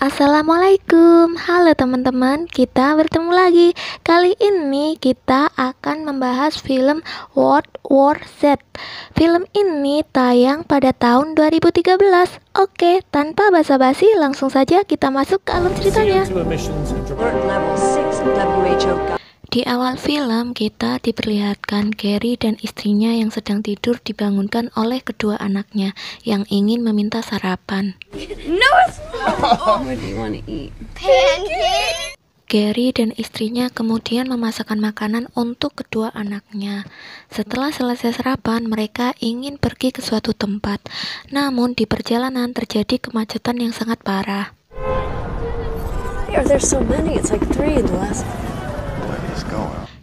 Assalamualaikum, halo teman-teman, kita bertemu lagi. Kali ini kita akan membahas film World War Z. Film ini tayang pada tahun 2013. Oke, tanpa basa-basi langsung saja kita masuk ke alur ceritanya. Di awal film, kita diperlihatkan Gary dan istrinya yang sedang tidur dibangunkan oleh kedua anaknya yang ingin meminta sarapan. No, it's not. What do you want to eat? Pancakes. Gary dan istrinya kemudian memasakkan makanan untuk kedua anaknya. Setelah selesai sarapan, mereka ingin pergi ke suatu tempat. Namun di perjalanan terjadi kemacetan yang sangat parah. There's so many. It's like 3 in the last.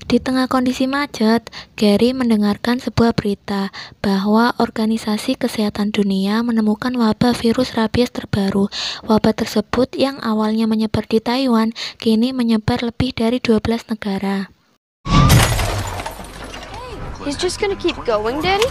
Di tengah kondisi macet, Gary mendengarkan sebuah berita bahwa Organisasi Kesehatan Dunia menemukan wabah virus rabies terbaru. Wabah tersebut yang awalnya menyebar di Taiwan, kini menyebar lebih dari 12 negara. He's just gonna keep going, Daddy?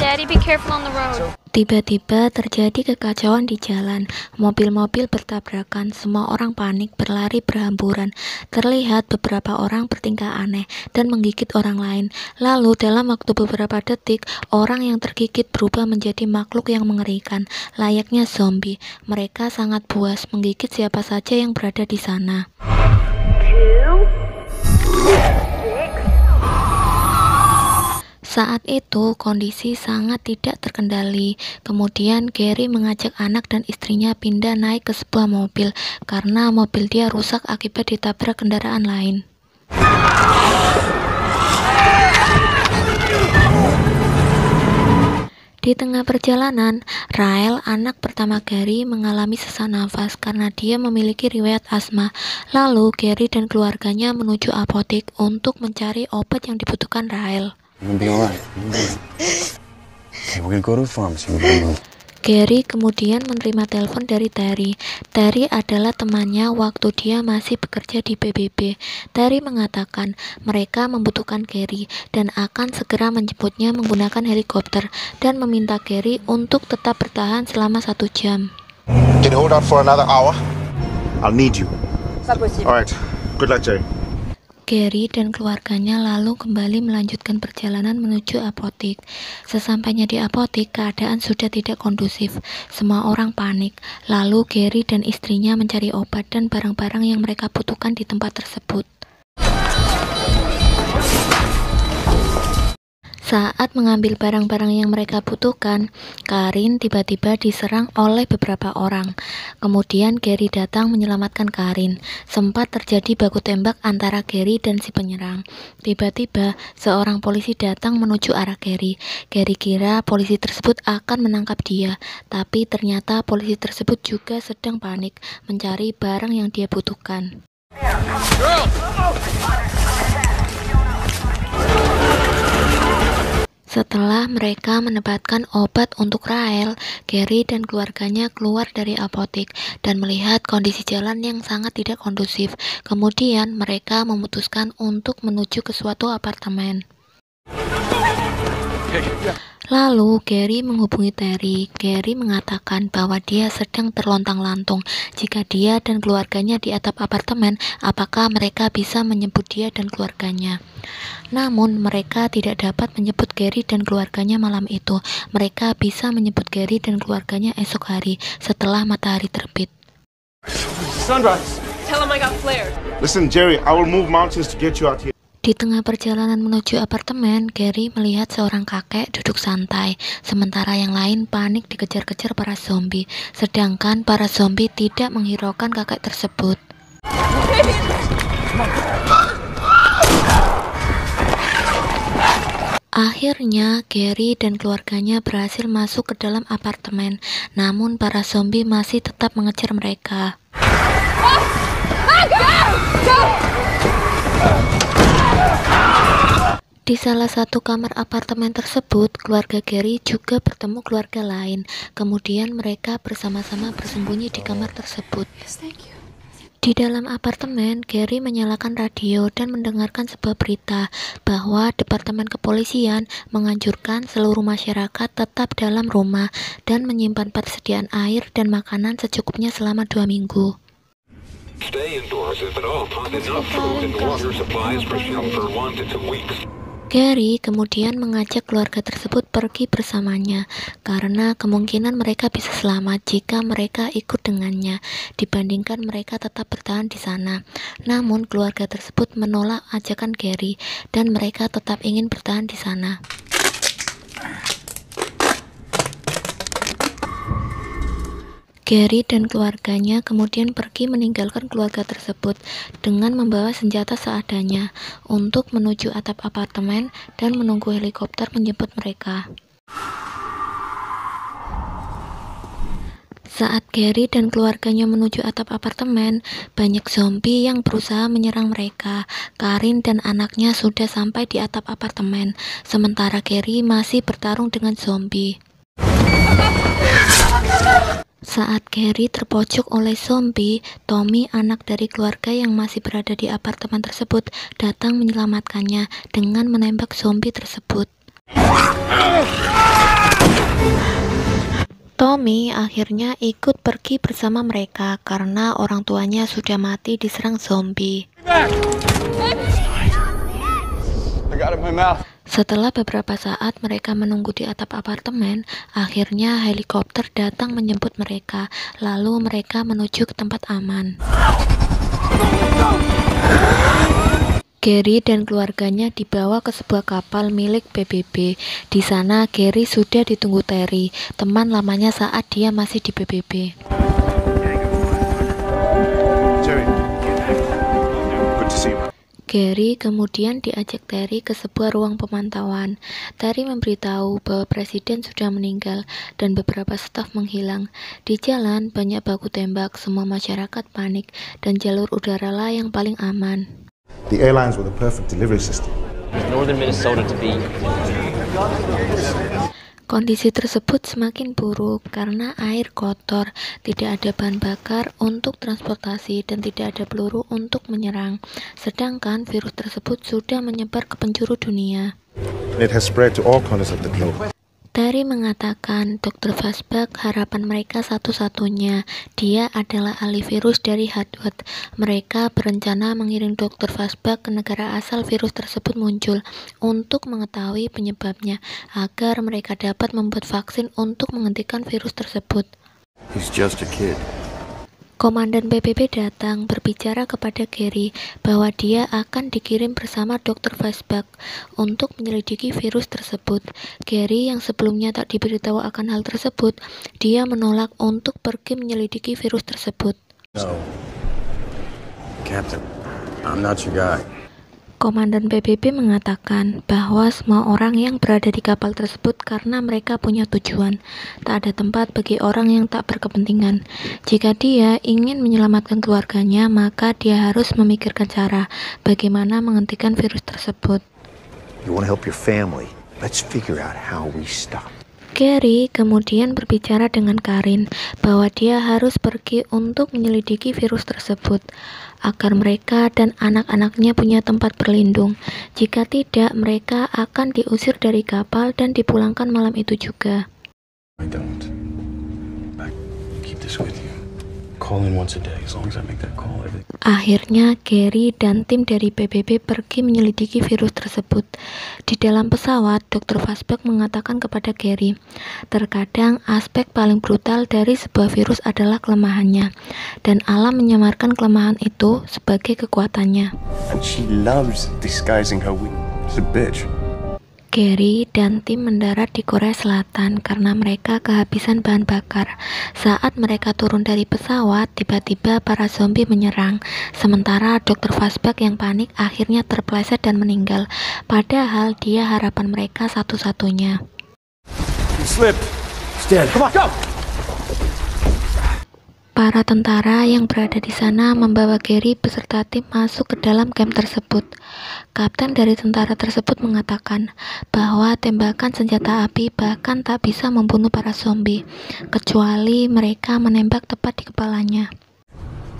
Daddy, be careful on the road. Tiba-tiba terjadi kekacauan di jalan. Mobil-mobil bertabrakan, semua orang panik, berlari berhamburan. Terlihat beberapa orang bertingkah aneh dan menggigit orang lain. Lalu dalam waktu beberapa detik, orang yang tergigit berubah menjadi makhluk yang mengerikan, layaknya zombie. Mereka sangat puas menggigit siapa saja yang berada di sana. Saat itu kondisi sangat tidak terkendali. Kemudian Gary mengajak anak dan istrinya pindah naik ke sebuah mobil karena mobil dia rusak akibat ditabrak kendaraan lain. Di tengah perjalanan, Rael, anak pertama Gary, mengalami sesak nafas karena dia memiliki riwayat asma. Lalu Gary dan keluarganya menuju apotek untuk mencari obat yang dibutuhkan Rael. Gary kemudian menerima telepon dari Terry. Terry adalah temannya waktu dia masih bekerja di PBB. Terry mengatakan mereka membutuhkan Gary dan akan segera menjemputnya menggunakan helikopter dan meminta Gary untuk tetap bertahan selama 1 jam. Can you hold out for another hour? I'll need you. Alright, good luck, Jerry. Gary dan keluarganya lalu kembali melanjutkan perjalanan menuju apotek. Sesampainya di apotek, keadaan sudah tidak kondusif. Semua orang panik. Lalu Gary dan istrinya mencari obat dan barang-barang yang mereka butuhkan di tempat tersebut. Saat mengambil barang-barang yang mereka butuhkan, Karin tiba-tiba diserang oleh beberapa orang. Kemudian Gary datang menyelamatkan Karin. Sempat terjadi baku tembak antara Gary dan si penyerang. Tiba-tiba seorang polisi datang menuju arah Gary. Gary kira polisi tersebut akan menangkap dia, tapi ternyata polisi tersebut juga sedang panik mencari barang yang dia butuhkan. Setelah mereka menempatkan obat untuk Rael, Gary dan keluarganya keluar dari apotek dan melihat kondisi jalan yang sangat tidak kondusif. Kemudian mereka memutuskan untuk menuju ke suatu apartemen. Lalu Gary menghubungi Terry. Gary mengatakan bahwa dia sedang terlontang-lantung. Jika dia dan keluarganya di atap apartemen, apakah mereka bisa menjemput dia dan keluarganya? Namun mereka tidak dapat menjemput Gary dan keluarganya malam itu. Mereka bisa menjemput Gary dan keluarganya esok hari setelah matahari terbit. Sunrise. Tell him I got flares. Listen, Jerry, I will move mountains to get you out here. Di tengah perjalanan menuju apartemen, Gary melihat seorang kakek duduk santai, sementara yang lain panik dikejar-kejar para zombie, sedangkan para zombie tidak menghiraukan kakek tersebut. Akhirnya, Gary dan keluarganya berhasil masuk ke dalam apartemen, namun para zombie masih tetap mengejar mereka. Di salah satu kamar apartemen tersebut, keluarga Gary juga bertemu keluarga lain. Kemudian mereka bersama-sama bersembunyi di kamar tersebut. Di dalam apartemen, Gary menyalakan radio dan mendengarkan sebuah berita bahwa Departemen Kepolisian menganjurkan seluruh masyarakat tetap dalam rumah dan menyimpan persediaan air dan makanan secukupnya selama 2 minggu. Stay indoors if at all. Find enough food and water supplies for 1 to 2 weeks. Gary kemudian mengajak keluarga tersebut pergi bersamanya karena kemungkinan mereka bisa selamat jika mereka ikut dengannya dibandingkan mereka tetap bertahan di sana. Namun keluarga tersebut menolak ajakan Gary dan mereka tetap ingin bertahan di sana. Gary dan keluarganya kemudian pergi meninggalkan keluarga tersebut dengan membawa senjata seadanya untuk menuju atap apartemen dan menunggu helikopter menjemput mereka. Saat Gary dan keluarganya menuju atap apartemen, banyak zombie yang berusaha menyerang mereka. Karin dan anaknya sudah sampai di atap apartemen, sementara Gary masih bertarung dengan zombie. Saat Gary terpojok oleh zombie, Tommy, anak dari keluarga yang masih berada di apartemen tersebut, datang menyelamatkannya dengan menembak zombie tersebut. Tommy akhirnya ikut pergi bersama mereka karena orang tuanya sudah mati diserang zombie. Setelah beberapa saat mereka menunggu di atap apartemen, akhirnya helikopter datang menjemput mereka, lalu mereka menuju ke tempat aman. Gary dan keluarganya dibawa ke sebuah kapal milik PBB. Di sana Gary sudah ditunggu Terry, teman lamanya saat dia masih di PBB. Gary kemudian diajak Terry ke sebuah ruang pemantauan. Terry memberitahu bahwa presiden sudah meninggal dan beberapa staf menghilang. Di jalan banyak baku tembak, semua masyarakat panik, dan jalur udara lah yang paling aman. The airlines were the perfect delivery system. Northern Minnesota to be. Kondisi tersebut semakin buruk karena air kotor, tidak ada bahan bakar untuk transportasi, dan tidak ada peluru untuk menyerang. Sedangkan virus tersebut sudah menyebar ke penjuru dunia. It has spread to all corners of the globe. Terry mengatakan Dr. Fazbach harapan mereka satu-satunya. Dia adalah ahli virus dari Harvard. Mereka berencana mengirim Dr. Fazbach ke negara asal virus tersebut muncul untuk mengetahui penyebabnya agar mereka dapat membuat vaksin untuk menghentikan virus tersebut. He's just a kid. Komandan PBB datang berbicara kepada Gary bahwa dia akan dikirim bersama Dr. Fazbach untuk menyelidiki virus tersebut. Gary yang sebelumnya tak diberitahu akan hal tersebut, dia menolak untuk pergi menyelidiki virus tersebut. No. Captain, I'm not your guy. Komandan PBB mengatakan bahwa semua orang yang berada di kapal tersebut karena mereka punya tujuan. Tak ada tempat bagi orang yang tak berkepentingan. Jika dia ingin menyelamatkan keluarganya, maka dia harus memikirkan cara bagaimana menghentikan virus tersebut. You want to help your family? Let's figure out how we stop. Gary kemudian berbicara dengan Karin bahwa dia harus pergi untuk menyelidiki virus tersebut agar mereka dan anak-anaknya punya tempat berlindung. Jika tidak, mereka akan diusir dari kapal dan dipulangkan malam itu juga. I don't. I keep this with you. Call in once a day. As long as I make that call, everything. Akhirnya Gary dan tim dari PBB pergi menyelidiki virus tersebut. Di dalam pesawat, Dr. Fazbach mengatakan kepada Gary, terkadang aspek paling brutal dari sebuah virus adalah kelemahannya, dan alam menyamarkan kelemahan itu sebagai kekuatannya. And she loves disguising her weakness. She's a bitch. Gary dan tim mendarat di Korea Selatan karena mereka kehabisan bahan bakar. Saat mereka turun dari pesawat, tiba-tiba para zombie menyerang. Sementara Dr. Fazbach yang panik akhirnya terpeleset dan meninggal. Padahal dia harapan mereka satu-satunya. He slipped. He's dead. Come on, go! Para tentara yang berada di sana membawa Gary beserta tim masuk ke dalam camp tersebut. Kapten dari tentara tersebut mengatakan bahwa tembakan senjata api bahkan tak bisa membunuh para zombie, kecuali mereka menembak tepat di kepalanya.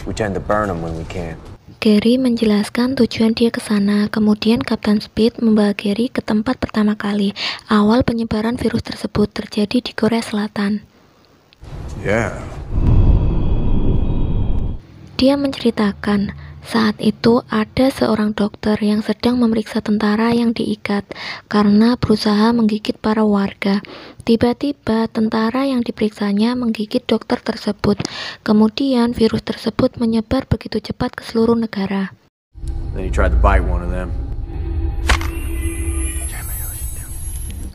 We tend to burn them when we can. Gary menjelaskan tujuan dia ke sana. Kemudian Kapten Speed membawa Gary ke tempat pertama kali awal penyebaran virus tersebut terjadi di Korea Selatan. Yeah. Dia menceritakan, saat itu ada seorang dokter yang sedang memeriksa tentara yang diikat karena berusaha menggigit para warga. Tiba-tiba tentara yang diperiksanya menggigit dokter tersebut. Kemudian virus tersebut menyebar begitu cepat ke seluruh negara. Then he tried to bite one of them.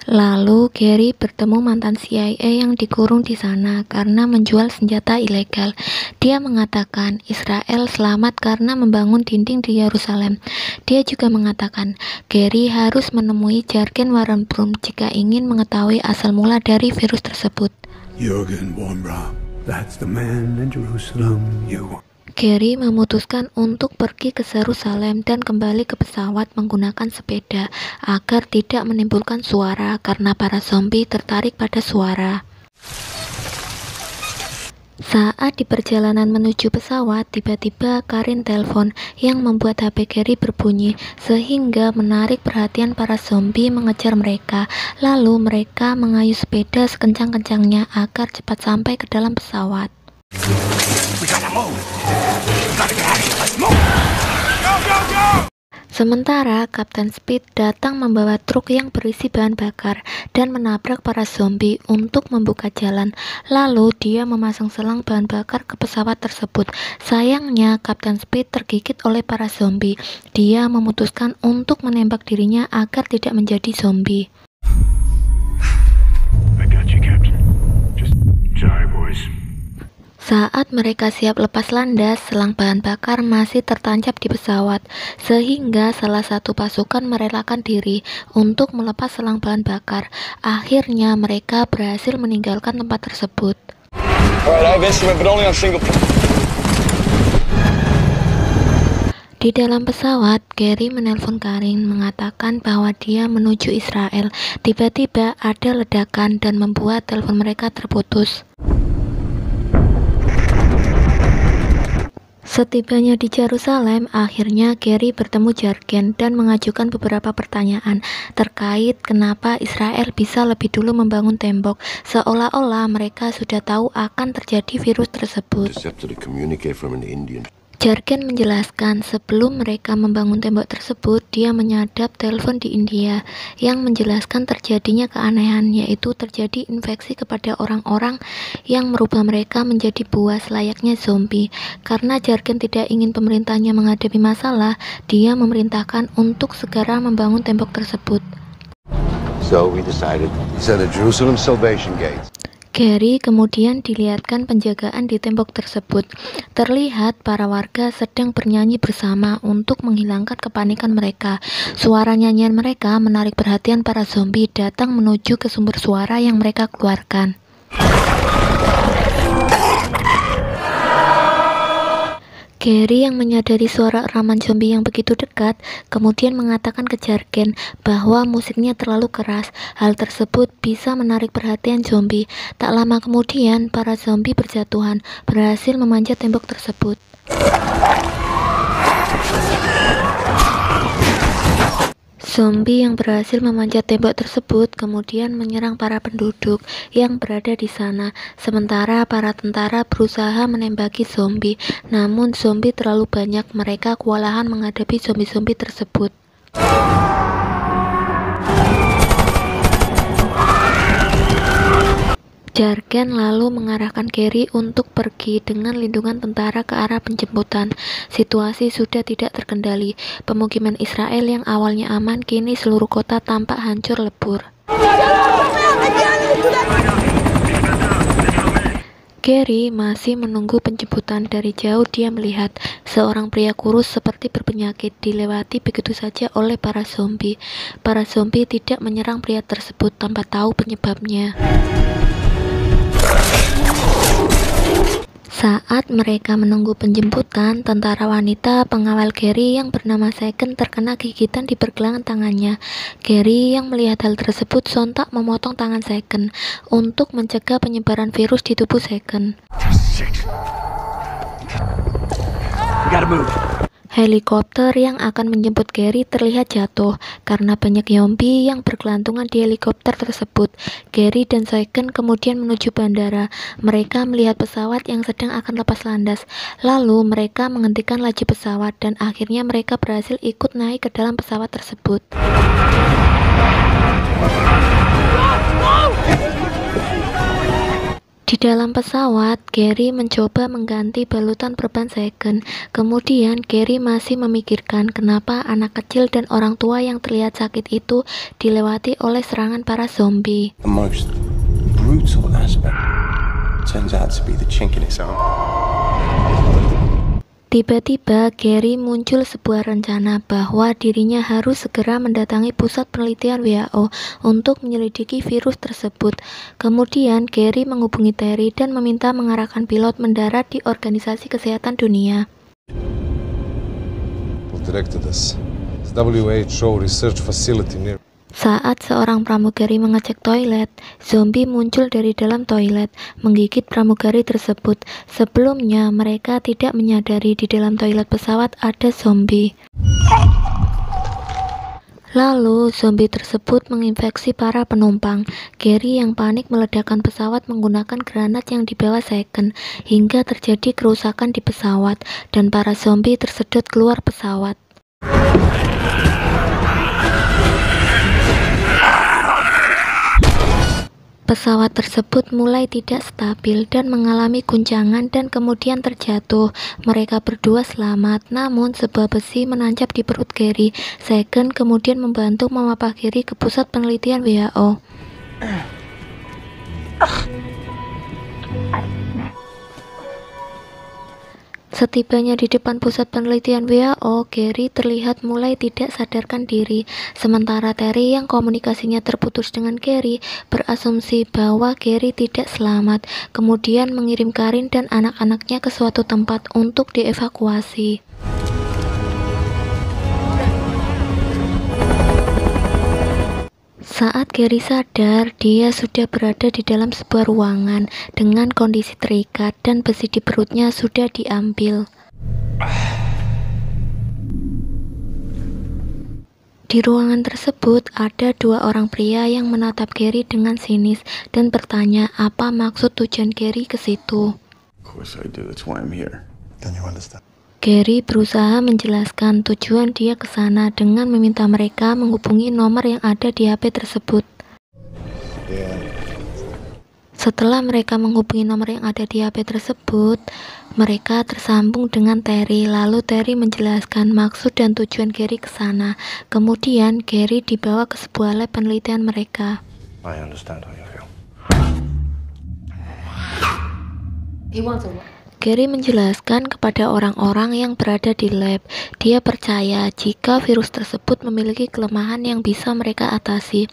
Lalu Gary bertemu mantan CIA yang dikurung di sana karena menjual senjata ilegal. Dia mengatakan Israel selamat karena membangun dinding di Yerusalem. Dia juga mengatakan Gary harus menemui Jürgen Warrenbrunn jika ingin mengetahui asal mula dari virus tersebut. Jürgen Warrenbrunn, that's the man in Jerusalem you want. Gary memutuskan untuk pergi ke Yerusalem dan kembali ke pesawat menggunakan sepeda agar tidak menimbulkan suara karena para zombie tertarik pada suara. Saat di perjalanan menuju pesawat, tiba-tiba Karin telepon yang membuat HP Gary berbunyi sehingga menarik perhatian para zombie mengejar mereka. Lalu mereka mengayuh sepeda sekencang-kencangnya agar cepat sampai ke dalam pesawat. Sementara Kapten Speed datang membawa truk yang berisi bahan bakar dan menabrak para zombie untuk membuka jalan. Lalu dia memasang selang bahan bakar ke pesawat tersebut. Sayangnya Kapten Speed tergigit oleh para zombie. Dia memutuskan untuk menembak dirinya agar tidak menjadi zombie. I got you, Captain. Just sorry, boys. Saat mereka siap lepas landas, selang bahan bakar masih tertancap di pesawat, sehingga salah satu pasukan merelakan diri untuk melepas selang bahan bakar. Akhirnya mereka berhasil meninggalkan tempat tersebut. Di dalam pesawat, Gary menelpon Karin mengatakan bahwa dia menuju Israel. Tiba-tiba ada ledakan dan membuat telepon mereka terputus. Setibanya di Yerusalem, akhirnya Gary bertemu Jürgen dan mengajukan beberapa pertanyaan terkait kenapa Israel bisa lebih dulu membangun tembok, seolah-olah mereka sudah tahu akan terjadi virus tersebut. Jürgen menjelaskan sebelum mereka membangun tembok tersebut, dia menyadap telepon di India yang menjelaskan terjadinya keanehan, yaitu terjadi infeksi kepada orang-orang yang merubah mereka menjadi buas layaknya zombie. Karena Jürgen tidak ingin pemerintahnya menghadapi masalah, dia memerintahkan untuk segera membangun tembok tersebut. So we decided to set a Jerusalem Salvation Gate. Gary kemudian dilihatkan penjagaan di tembok tersebut. Terlihat para warga sedang bernyanyi bersama untuk menghilangkan kepanikan mereka. Suara nyanyian mereka menarik perhatian para zombie datang menuju ke sumber suara yang mereka keluarkan. Gary yang menyadari suara rekaman zombie yang begitu dekat, kemudian mengatakan ke Jürgen bahwa musiknya terlalu keras. Hal tersebut bisa menarik perhatian zombie. Tak lama kemudian, para zombie berjatuhan, berhasil memanjat tembok tersebut. Zombie yang berhasil memanjat tembok tersebut kemudian menyerang para penduduk yang berada di sana. Sementara para tentara berusaha menembaki zombie, namun zombie terlalu banyak, mereka kewalahan menghadapi zombie-zombie tersebut. Jürgen lalu mengarahkan Gary untuk pergi dengan lindungan tentara ke arah penjemputan. Situasi sudah tidak terkendali. Pemukiman Israel yang awalnya aman, kini seluruh kota tampak hancur lebur. Gary masih menunggu penjemputan. Dari jauh dia melihat seorang pria kurus seperti berpenyakit dilewati begitu saja oleh para zombie. Para zombie tidak menyerang pria tersebut tanpa tahu penyebabnya. Saat mereka menunggu penjemputan, tentara wanita pengawal Gary yang bernama Segen terkena gigitan di pergelangan tangannya. Gary yang melihat hal tersebut sontak memotong tangan Segen untuk mencegah penyebaran virus di tubuh Segen. Helikopter yang akan menjemput Gary terlihat jatuh karena banyak zombie yang bergelantungan di helikopter tersebut. Gary dan Saiken kemudian menuju bandara. Mereka melihat pesawat yang sedang akan lepas landas. Lalu mereka menghentikan laju pesawat dan akhirnya mereka berhasil ikut naik ke dalam pesawat tersebut. Di dalam pesawat, Gary mencoba mengganti balutan perban Saiken. Kemudian Gary masih memikirkan kenapa anak kecil dan orang tua yang terlihat sakit itu dilewati oleh serangan para zombie. The most brutal aspect turns out to be the chink in its armor. Tiba-tiba Gary muncul sebuah rencana bahwa dirinya harus segera mendatangi pusat penelitian WHO untuk menyelidiki virus tersebut. Kemudian Gary menghubungi Terry dan meminta mengarahkan pilot mendarat di Organisasi Kesehatan Dunia. WHO research facility near. Saat seorang pramugari mengecek toilet, zombie muncul dari dalam toilet, menggigit pramugari tersebut. Sebelumnya, mereka tidak menyadari di dalam toilet pesawat ada zombie. Lalu, zombie tersebut menginfeksi para penumpang. Gary yang panik meledakkan pesawat menggunakan granat yang dibawa Saiken, hingga terjadi kerusakan di pesawat, dan para zombie tersedot keluar pesawat. Pesawat tersebut mulai tidak stabil dan mengalami guncangan dan kemudian terjatuh. Mereka berdua selamat, namun sebuah besi menancap di perut Gary. Saiken kemudian membantu memapah Gary ke pusat penelitian WHO. Setibanya di depan pusat penelitian WHO, Gary terlihat mulai tidak sadarkan diri. Sementara Terry yang komunikasinya terputus dengan Gary berasumsi bahwa Gary tidak selamat, kemudian mengirim Karin dan anak-anaknya ke suatu tempat untuk dievakuasi. Saat Gary sadar, dia sudah berada di dalam sebuah ruangan dengan kondisi terikat dan besi di perutnya sudah diambil. Di ruangan tersebut ada dua orang pria yang menatap Gary dengan sinis dan bertanya apa maksud tujuan Gary ke situ. Of course I do. That's why I'm here. Can you understand? Gary berusaha menjelaskan tujuan dia ke sana dengan meminta mereka menghubungi nomor yang ada di HP tersebut. Setelah mereka menghubungi nomor yang ada di HP tersebut, mereka tersambung dengan Terry. Lalu Terry menjelaskan maksud dan tujuan Gary ke sana. Kemudian Gary dibawa ke sebuah lab penelitian mereka. I understand how you feel. Gary menjelaskan kepada orang-orang yang berada di lab, dia percaya jika virus tersebut memiliki kelemahan yang bisa mereka atasi.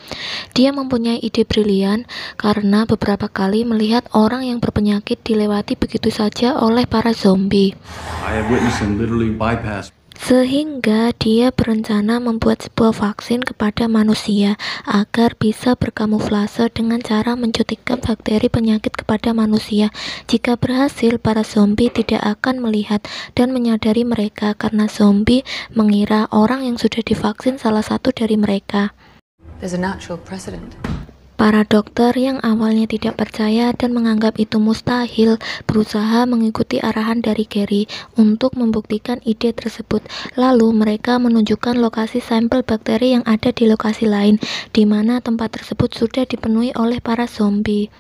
Dia mempunyai ide brilian karena beberapa kali melihat orang yang berpenyakit dilewati begitu saja oleh para zombie. I have witnessed them literally bypass. Sehingga dia berencana membuat sebuah vaksin kepada manusia agar bisa berkamuflase dengan cara menyuntikkan bakteri penyakit kepada manusia. Jika berhasil, para zombie tidak akan melihat dan menyadari mereka karena zombie mengira orang yang sudah divaksin salah satu dari mereka. There's a natural precedent. Para dokter yang awalnya tidak percaya dan menganggap itu mustahil berusaha mengikuti arahan dari Gary untuk membuktikan ide tersebut. Lalu mereka menunjukkan lokasi sampel bakteri yang ada di lokasi lain, di mana tempat tersebut sudah dipenuhi oleh para zombie.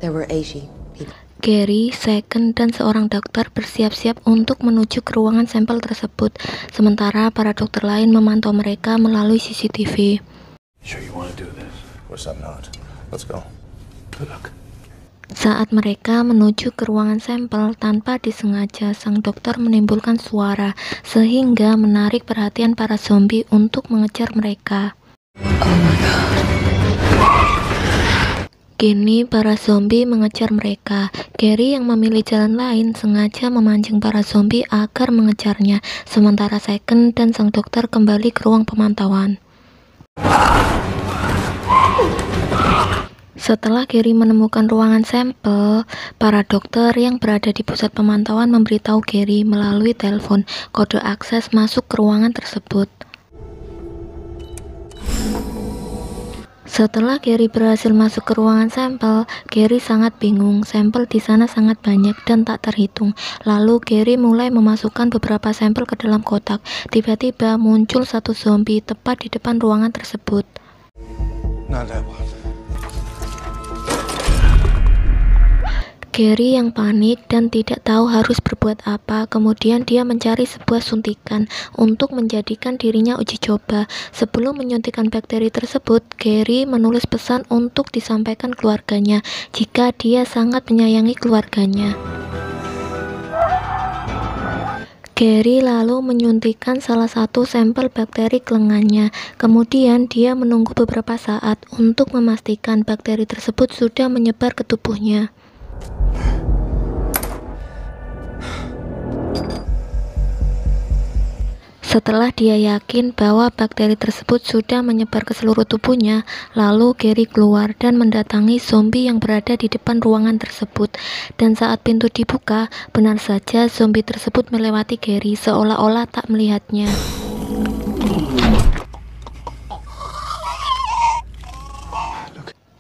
There were 80 people. Gary, Saiken, dan seorang dokter bersiap-siap untuk menuju ke ruangan sampel tersebut, sementara para dokter lain memantau mereka melalui CCTV. Sure you want to do this? Of course I'm not. Let's go. Good luck. Saat mereka menuju ke ruangan sampel, tanpa disengaja sang dokter menimbulkan suara sehingga menarik perhatian para zombie untuk mengejar mereka. Oh my god. Kini para zombie mengejar mereka. Gary yang memilih jalan lain sengaja memancing para zombie agar mengejarnya, sementara Saiken dan sang dokter kembali ke ruang pemantauan. Setelah Gary menemukan ruangan sampel, para dokter yang berada di pusat pemantauan memberitahu Gary melalui telepon kode akses masuk ke ruangan tersebut. Setelah Gary berhasil masuk ke ruangan sampel, Gary sangat bingung. Sampel di sana sangat banyak dan tak terhitung. Lalu Gary mulai memasukkan beberapa sampel ke dalam kotak. Tiba-tiba muncul satu zombie tepat di depan ruangan tersebut. Not that one. Gary yang panik dan tidak tahu harus berbuat apa. Kemudian dia mencari sebuah suntikan untuk menjadikan dirinya uji coba. Sebelum menyuntikkan bakteri tersebut, Gary menulis pesan untuk disampaikan keluarganya jika dia sangat menyayangi keluarganya. Gary lalu menyuntikkan salah satu sampel bakteri ke lengannya. Kemudian dia menunggu beberapa saat untuk memastikan bakteri tersebut sudah menyebar ke tubuhnya. Setelah dia yakin bahwa bakteri tersebut sudah menyebar ke seluruh tubuhnya, lalu Gary keluar dan mendatangi zombie yang berada di depan ruangan tersebut. Dan saat pintu dibuka, benar saja zombie tersebut melewati Gary seolah-olah tak melihatnya.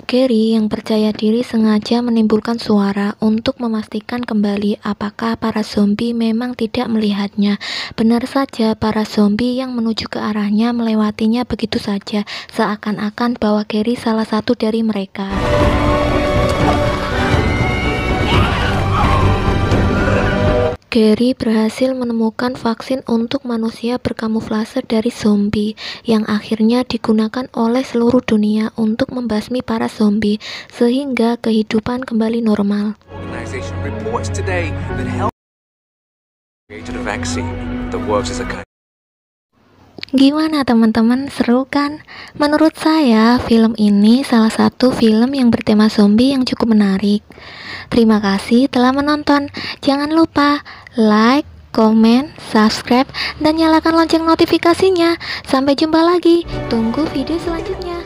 Gary yang percaya diri sengaja menimbulkan suara untuk memastikan kembali apakah para zombie memang tidak melihatnya. Benar saja, para zombie yang menuju ke arahnya melewatinya begitu saja, seakan-akan bahwa Gary salah satu dari mereka. Gary berhasil menemukan vaksin untuk manusia berkamuflase dari zombie yang akhirnya digunakan oleh seluruh dunia untuk membasmi para zombie sehingga kehidupan kembali normal. Organization reports today that health created a vaccine that works as a kind. Gimana teman-teman, seru kan? Menurut saya film ini salah satu film yang bertema zombie yang cukup menarik. Terima kasih telah menonton. Jangan lupa like, komen, subscribe, dan nyalakan lonceng notifikasinya. Sampai jumpa lagi. Tunggu video selanjutnya.